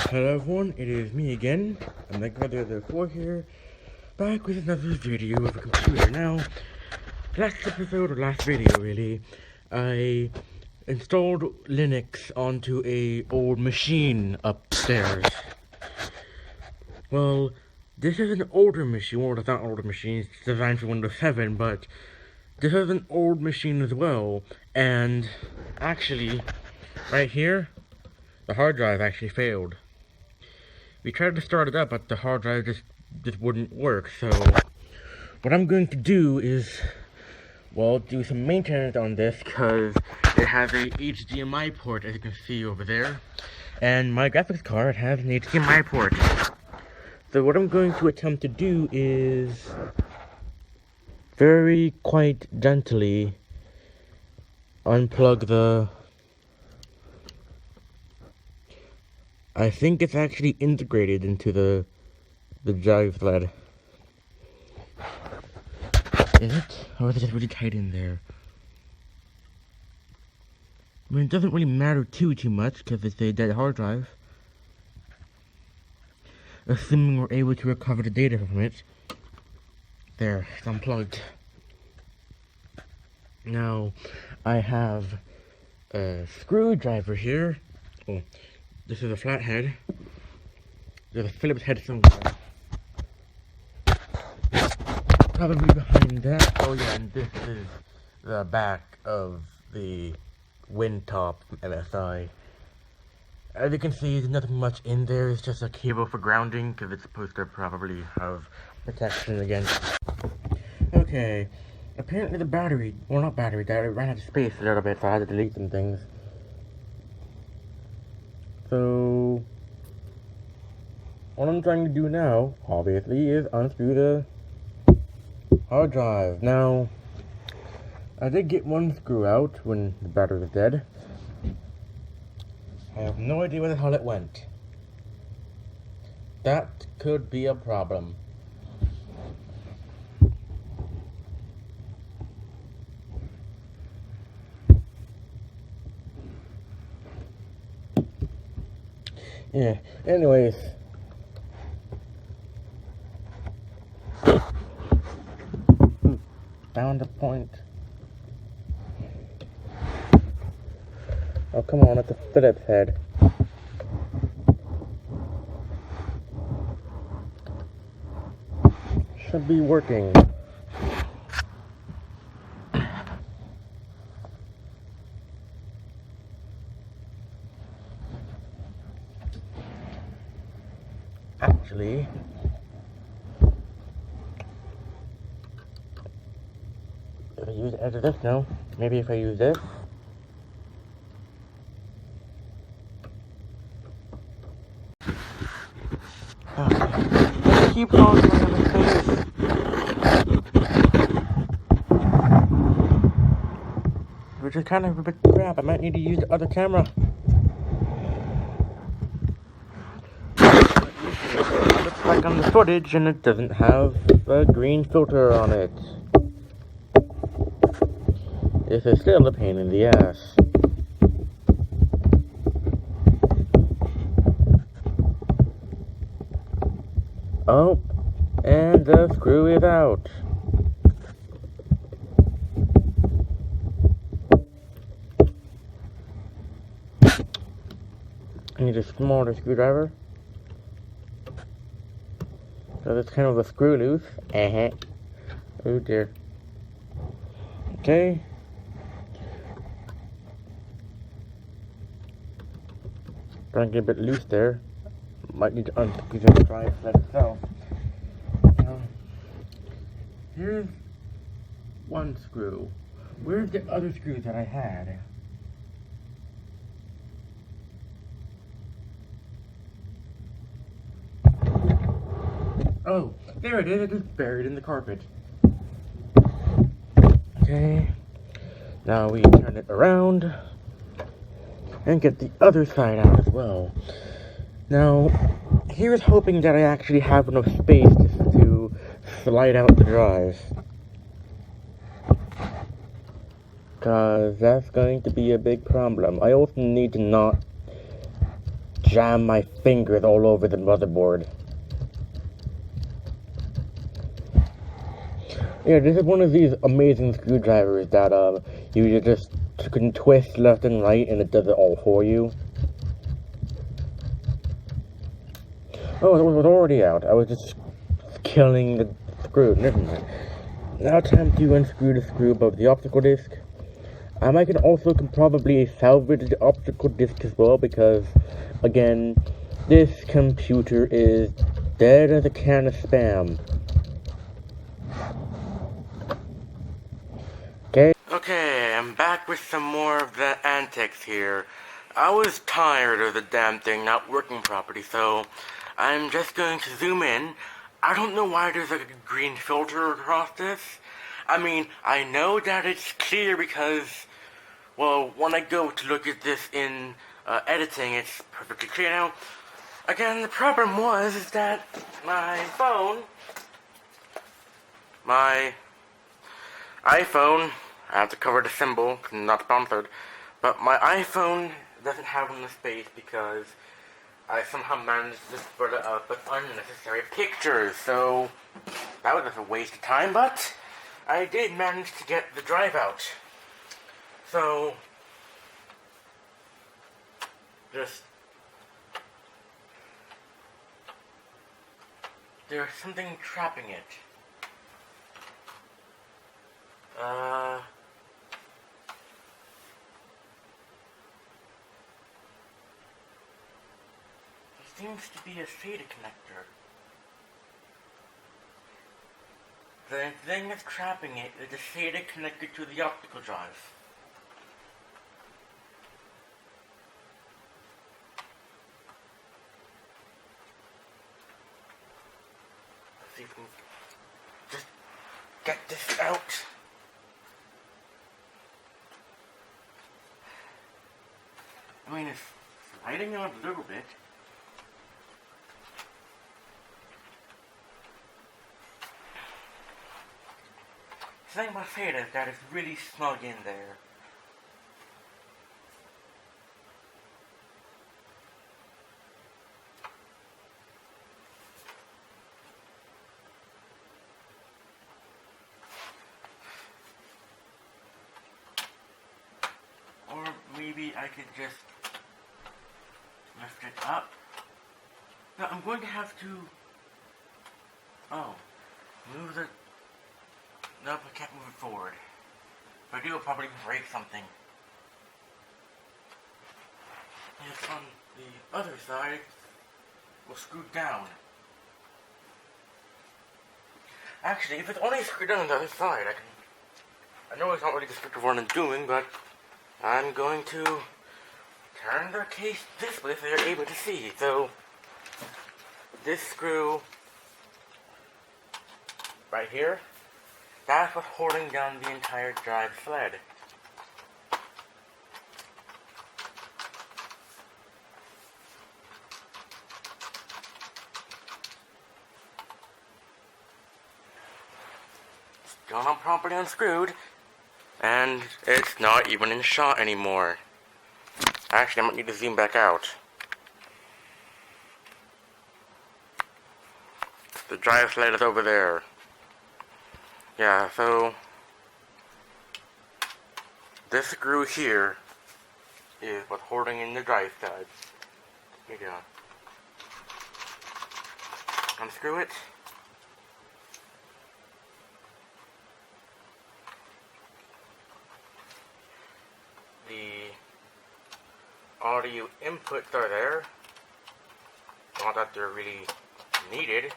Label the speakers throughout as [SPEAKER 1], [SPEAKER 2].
[SPEAKER 1] Hello everyone, it is me again. I'm like Brother 4 here, back with another video of a computer. Now, last episode, or last video really, I installed Linux onto a old machine upstairs. Well, this is an older machine. Well, it's not an older machine, it's designed for Windows 7, but this is an old machine as well. And actually, right here, the hard drive actually failed. We tried to start it up, but the hard drive just wouldn't work. So what I'm going to do is, well, do some maintenance on this, because it has a HDMI port, as you can see over there, and my graphics card has an HDMI port. So what I'm going to attempt to do is very quite gently unplug the, I think it's actually integrated into the drive thread. Is it? Or is it just really tight in there? I mean, it doesn't really matter too much, because it's a dead hard drive. Assuming we're able to recover the data from it. There, it's unplugged. Now, I have a screwdriver here. Oh, this is a flathead. There's a Phillips head somewhere. Probably behind that. Oh yeah, and this is the back of the Windtop from MSI. As you can see, there's nothing much in there. It's just a cable for grounding, because it's supposed to probably have protection against. Okay, apparently the battery, well not battery, that it ran out of space a little bit, so I had to delete some things. So, what I'm trying to do now, obviously, is unscrew the hard drive. Now, I did get one screw out when the battery was dead. I have no idea where the hell it went. That could be a problem. Yeah, anyways. Found a point. Oh, come on, it's a Phillips head. Should be working. Actually, if I use it as this, no. Maybe if I use this. Okay. Keep on my face. Which is kind of a bit crap. I might need to use the other camera. Looks like on the footage, and it doesn't have a green filter on it. This is still a pain in the ass. Oh, and the screw is out. I need a smaller screwdriver. So that's kind of a screw loose. Oh dear. Okay. Trying to get a bit loose there. Might need to unscrew the drive set itself. Now, here's one screw. Where's the other screw that I had? Oh, there it is. It is buried in the carpet. Okay. Now we turn it around and get the other side out as well. Now, here's hoping that I actually have enough space to slide out the drive. Because that's going to be a big problem. I also need to not jam my fingers all over the motherboard. Yeah, this is one of these amazing screwdrivers that you just can twist left and right and it does it all for you. Oh, it was already out. I was just killing the screw. Never mind. Now time to unscrew the screw above the optical disc. I can also probably salvage the optical disc as well because, again, this computer is dead as a can of spam. Okay, I'm back with some more of the antics here. I was tired of the damn thing not working properly, so I'm just going to zoom in. I don't know why there's like a green filter across this. I mean, I know that it's clear because, well, when I go to look at this in editing, it's perfectly clear now. Again, the problem is that my iPhone, I have to cover the symbol, not sponsored, but my iPhone doesn't have enough space because I somehow managed to spread it up with unnecessary pictures, so that was just a waste of time, but I did manage to get the drive out. So, there's something trapping it. Seems to be a SATA connector. The thing that's trapping it is a SATA connected to the optical drive. Let's see if we can just get this out. I mean, it's sliding out a little bit. The thing about SATA is that it's really snug in there. Or maybe I could just lift it up. Now I'm going to have to move the nope, I can't move it forward. If I do, I'll probably break something. And it's on the other side, we'll screw down. Actually, if it's only screwed down on the other side, I know it's not really descriptive what I'm doing, but I'm going to turn the case this way so you're able to see. So, this screw right here, that's what's holding down the entire drive sled. Still not properly unscrewed, and it's not even in shot anymore. Actually, I might need to zoom back out. The drive sled is over there. Yeah, so this screw here is what's holding in the drive side. Here you go. Unscrew it. The audio inputs are there. Not that they're really needed.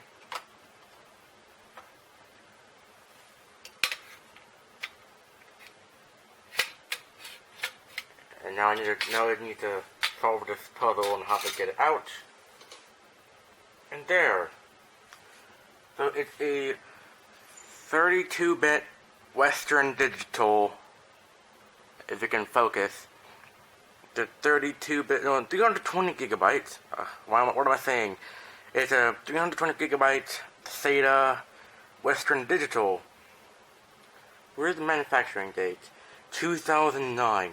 [SPEAKER 1] And now I need to solve this puzzle on how to get it out. And there. So it's a 32-bit Western Digital, if you can focus. The 32-bit, no, 320 gigabytes. What am I saying? It's a 320 gigabyte SATA Western Digital. Where's the manufacturing date? 2009.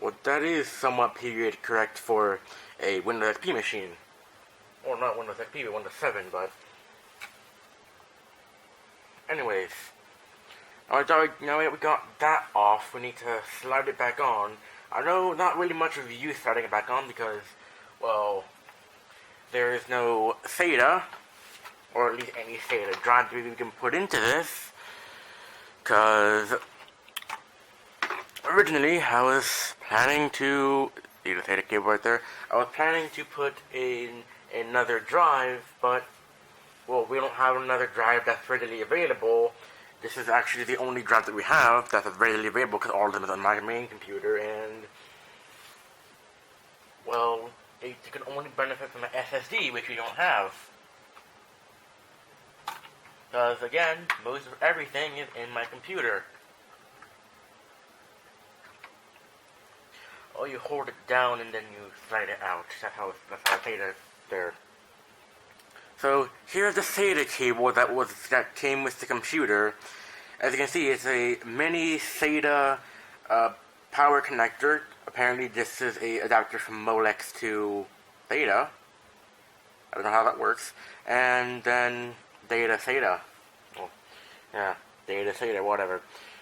[SPEAKER 1] Well, that is somewhat period correct for a Windows XP machine. Or not Windows XP, but Windows 7, but... Anyways. Now that we got that off, we need to slide it back on. I know not really much of use sliding it back on because, well, there is no SATA, or at least any SATA drive that we can put into this, because originally I was planning to, see the SATA cable right there, I was planning to put in another drive, but, well, we don't have another drive that's readily available. This is actually the only drive that we have that's readily available because all of them is on my main computer, and, well, you can only benefit from an SSD, which we don't have. Because, again, most of everything is in my computer. Oh, you hold it down and then you slide it out. That's how I say that there. So here's the SATA cable that came with the computer. As you can see, it's a mini SATA power connector. Apparently, this is a adapter from Molex to SATA. I don't know how that works. And then data SATA. Oh, yeah, data SATA, whatever.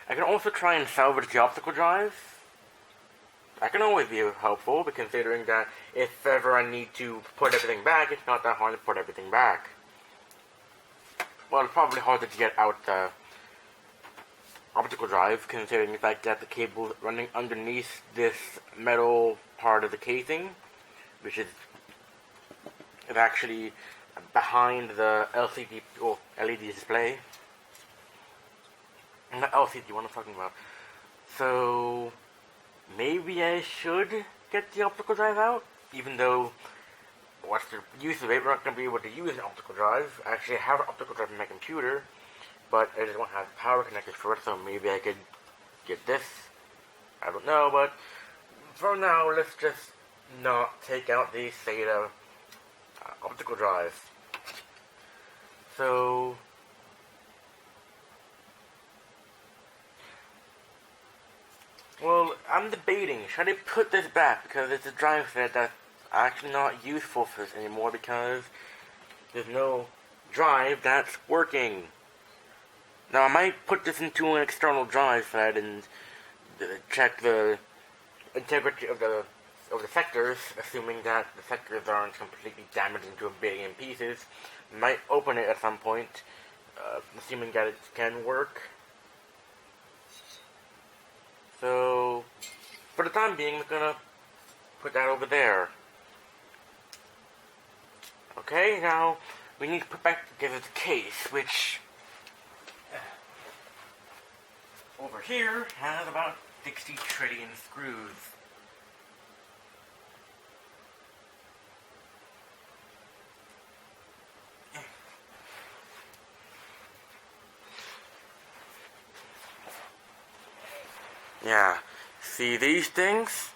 [SPEAKER 1] I can also try and salvage the optical drives. That can always be helpful, considering that if ever I need to put everything back, it's not that hard to put everything back. Well, it's probably harder to get out the optical drive, considering the fact that the cable is running underneath this metal part of the casing, which is actually behind the LCD or LED display. Not LCD, what I'm talking about. So maybe I should get the optical drive out, even though, what's the use of it? We're not going to be able to use an optical drive. Actually, I have an optical drive in my computer, but I just don't have power connected for it, so maybe I could get this. I don't know, but for now, let's just not take out the SATA optical drive. So well, I'm debating, should I put this back, because it's a drive set that's actually not useful for this anymore, because there's no drive that's working. Now, I might put this into an external drive set and check the integrity of the sectors, assuming that the sectors aren't completely damaged into a billion pieces. Might open it at some point, assuming that it can work. So, for the time being, we're gonna put that over there. Okay, now we need to put back together the case, which over here has about 60 trillion screws. Yeah, see these things?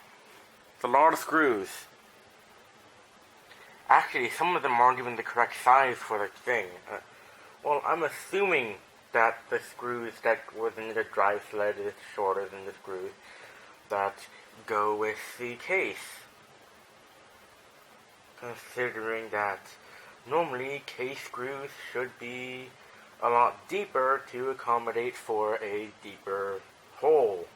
[SPEAKER 1] It's a lot of screws. Actually, some of them aren't even the correct size for the thing. Well, I'm assuming that the screws that was in the drive sled is shorter than the screws that go with the case. Considering that normally case screws should be a lot deeper to accommodate for a deeper hole.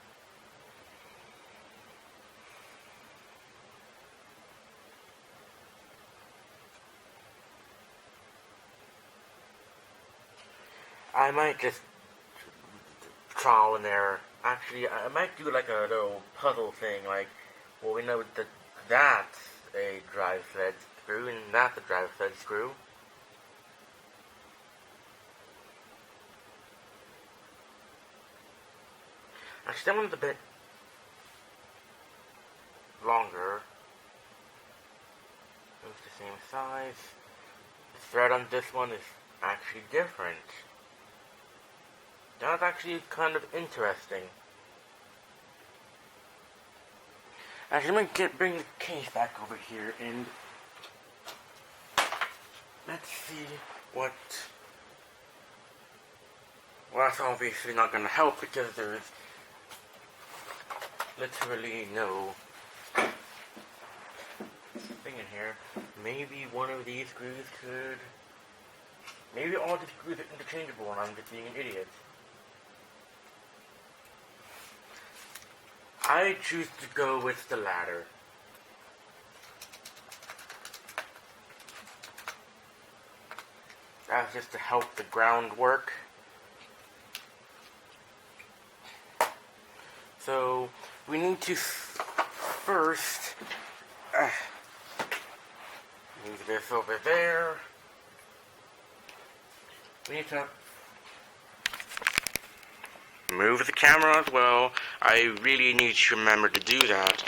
[SPEAKER 1] I might just trial and error. Actually, I might do like a little puzzle thing, like, well, we know that that's a drive sled screw, and that's a drive sled screw. Actually, that one's a bit longer. It's the same size. The thread on this one is actually different. That's actually kind of interesting. Actually, I'm gonna bring the case back over here and let's see what. Well, that's obviously not gonna help because there's literally no thing here. Maybe one of these screws could... Maybe all the screws are interchangeable and I'm just being an idiot. I choose to go with the latter. That's just to help the groundwork. So, we need to first move this over there. We need to move the camera as well. I really need to remember to do that.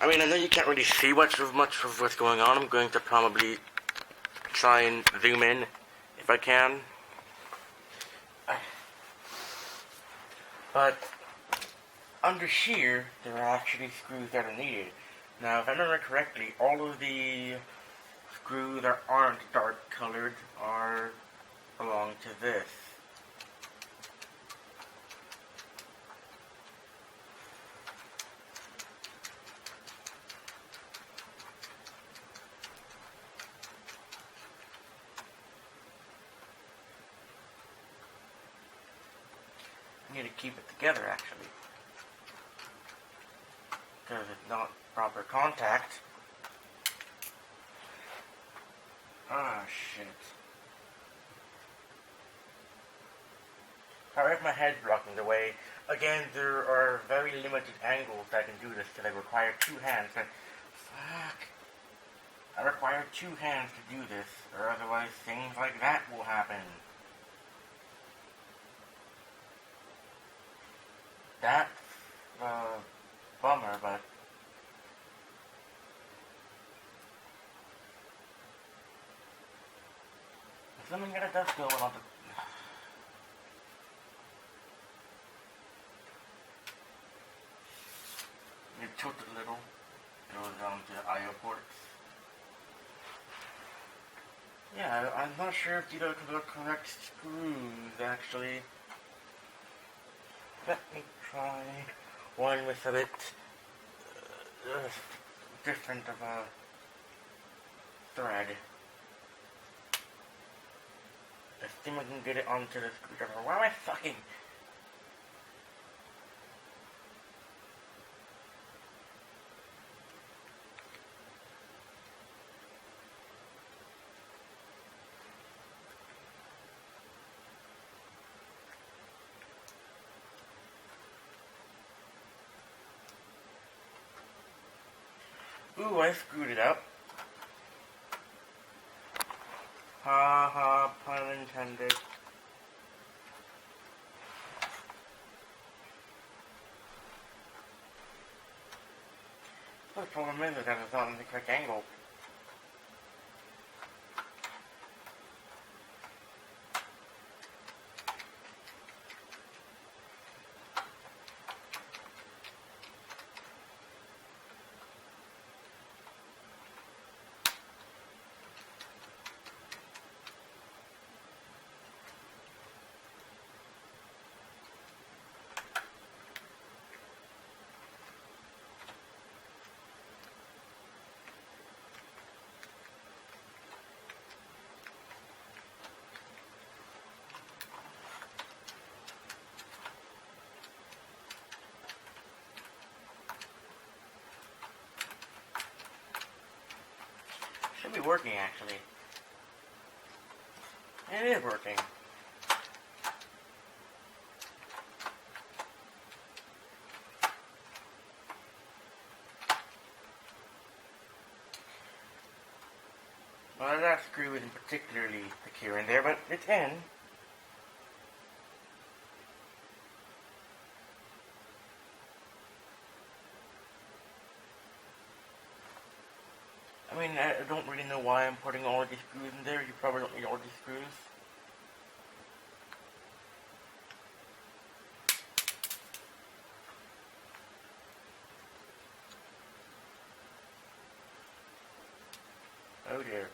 [SPEAKER 1] I mean, I know you can't really see much of what's going on. I'm going to probably try and zoom in if I can. But under here, there are actually screws that are needed. Now, if I remember correctly, all of the screws that aren't dark colored belong to this. I need to keep it together, actually, because it's not proper contact. Ah, shit. Sorry if my head's blocking the way. Again, there are very limited angles that I can do this because I require two hands. But fuck. I require two hands to do this, or otherwise things like that will happen. That's a bummer, but assuming that it does go on the... You tilt it a little, goes down to the I/O ports. Yeah, I'm not sure if these are the correct screws, actually. Let me try one with a bit different of a thread. I think I can get it onto the screwdriver. Why am I fucking... Ooh, I screwed it up. Ha ha, pun intended. The problem is that it's not in the correct angle. Should be working, actually. It is working. Well, that screw isn't particularly secure in there, but it's in. I mean, I don't really know why I'm putting all of these screws in there. You probably don't need all these screws. Oh dear.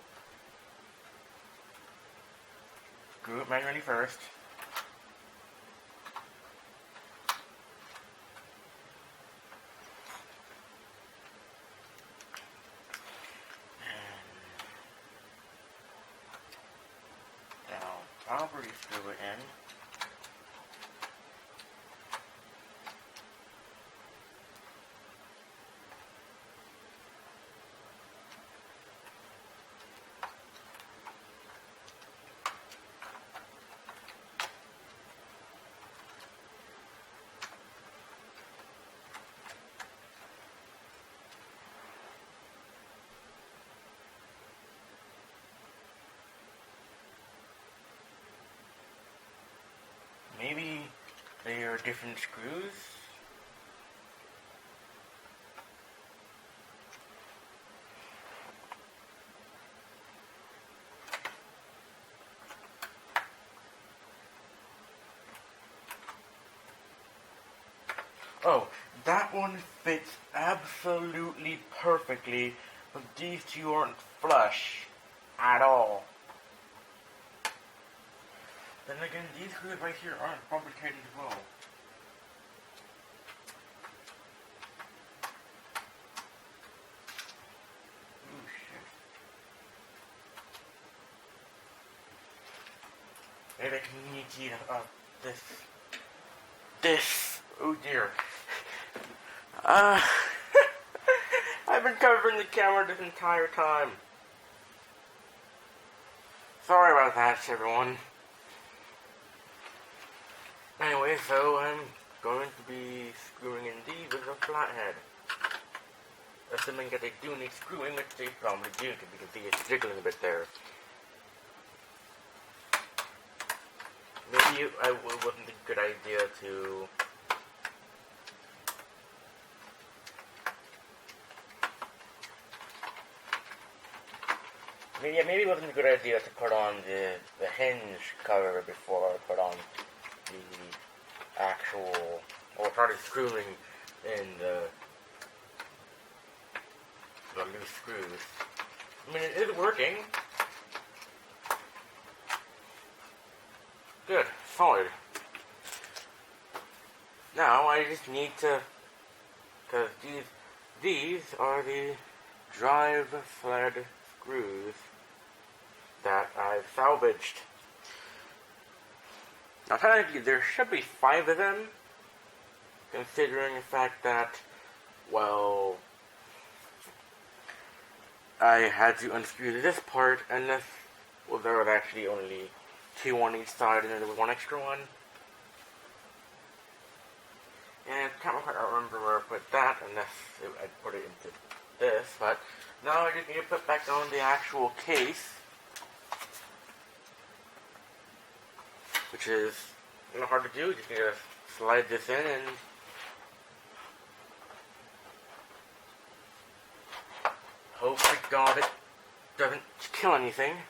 [SPEAKER 1] Screw it manually first. properly screw it in. Maybe they are different screws? Oh, that one fits absolutely perfectly, but these two aren't flush at all. Then again, these screws right here aren't fabricated well. Oh shit. Maybe I can need to eat this. Oh dear. I've been covering the camera this entire time. Sorry about that, everyone. Anyway, so I'm going to be screwing in these with a flathead. Assuming that they do need screwing, which they probably do, because you can see it's jiggling a bit there. Maybe it wasn't a good idea to... Maybe it wasn't a good idea to put on the hinge cover before I put on the actual, or started screwing in the loose screws. I mean, it is working. Good, solid. Now I just need to, because these are the drive sled screws that I've salvaged. Now technically there should be 5 of them, considering the fact that, well, I had to unscrew this part, and this, well, there was actually only 2 on each side, and then there was 1 extra one. And I can't quite remember where I put that, unless I put it into this, but now I just need to put back on the actual case, which is not hard to do. Just need to slide this in and hope to God it doesn't kill anything.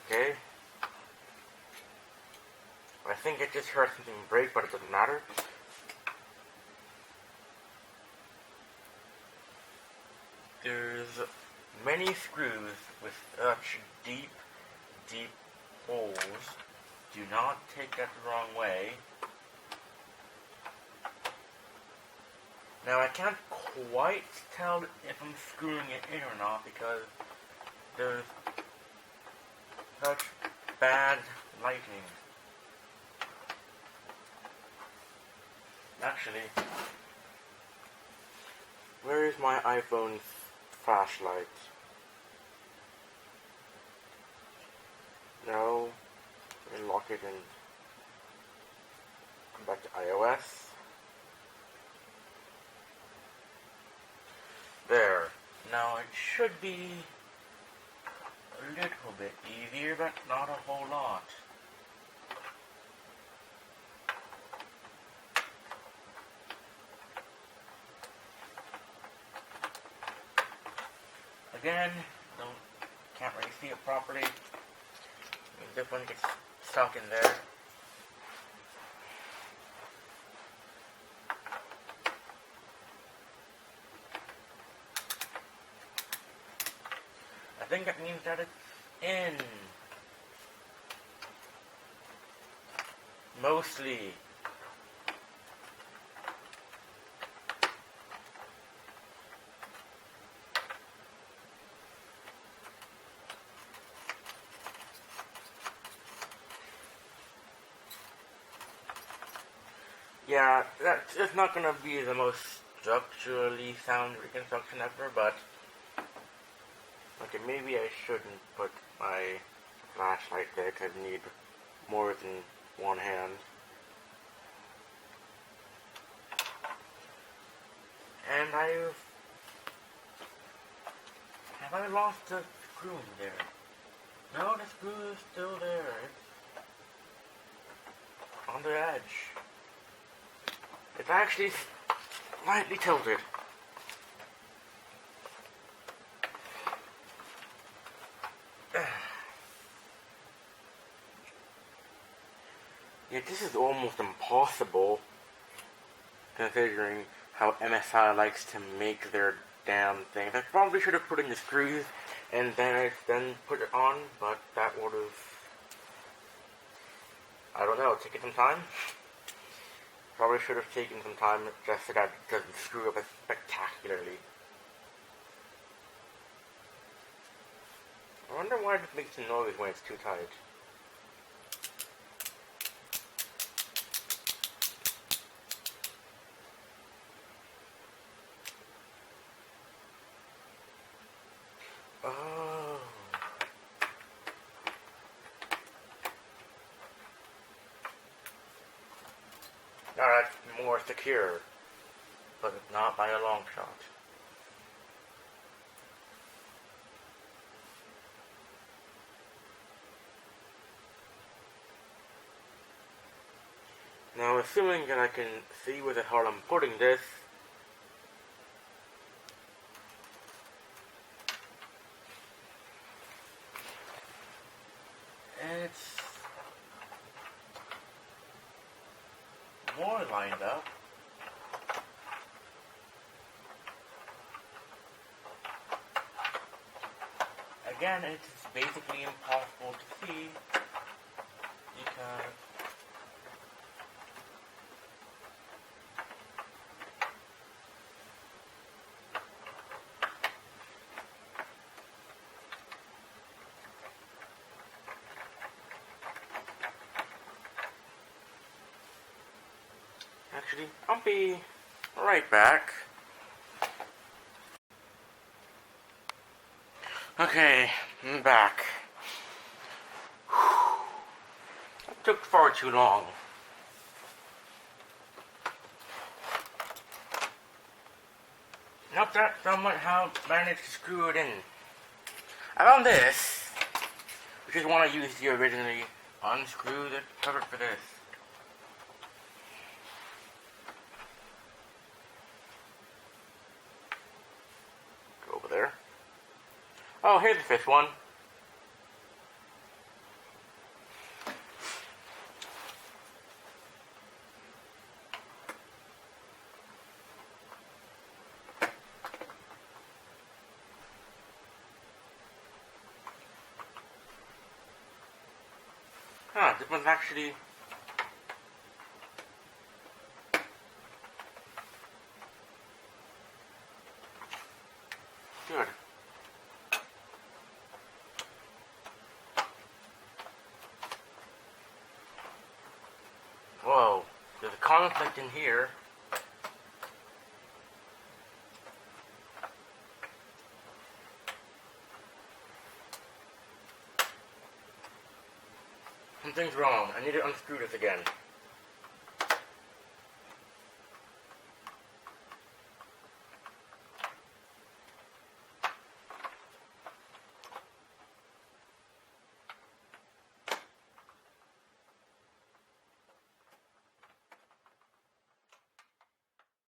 [SPEAKER 1] Okay. I think I just heard something break, but it doesn't matter. There's many screws with such deep holes. Do not take that the wrong way. Now I can't quite tell if I'm screwing it in or not because there's such bad lighting. Actually, where is my iPhone flashlight? No, and lock it and come back to iOS. There. Now it should be a little bit easier, but not a whole lot. Again, can't really see it properly. This one gets stuck in there. I think that means that it's in. Mostly. Yeah, it's not gonna be the most structurally sound reconstruction ever, but okay, maybe I shouldn't put my flashlight there because I need more than one hand. And have I lost the screw in there? No, the screw is still there. It's on the edge. It's actually slightly tilted. Yeah, this is almost impossible, considering how MSI likes to make their damn things. I probably should have put in the screws and then put it on, but that would have, I don't know, taken some time. Probably should have taken some time just so that it doesn't screw up spectacularly. I wonder why it makes a noise when it's too tight. Oh. Now that's more secure, but not by a long shot. Now, assuming that I can see where the hell I'm putting this, it's more lined up. Again, it's basically impossible to see because actually, I'll be right back. Okay, I'm back. That took far too long. Not that somehow managed to screw it in. I found this, which is one I used to originally unscrew the cover for this. Go over there. Oh, here's the fifth one. Huh, this one's actually good. Whoa, there's a conflict in here. Something's wrong. I need to unscrew this again.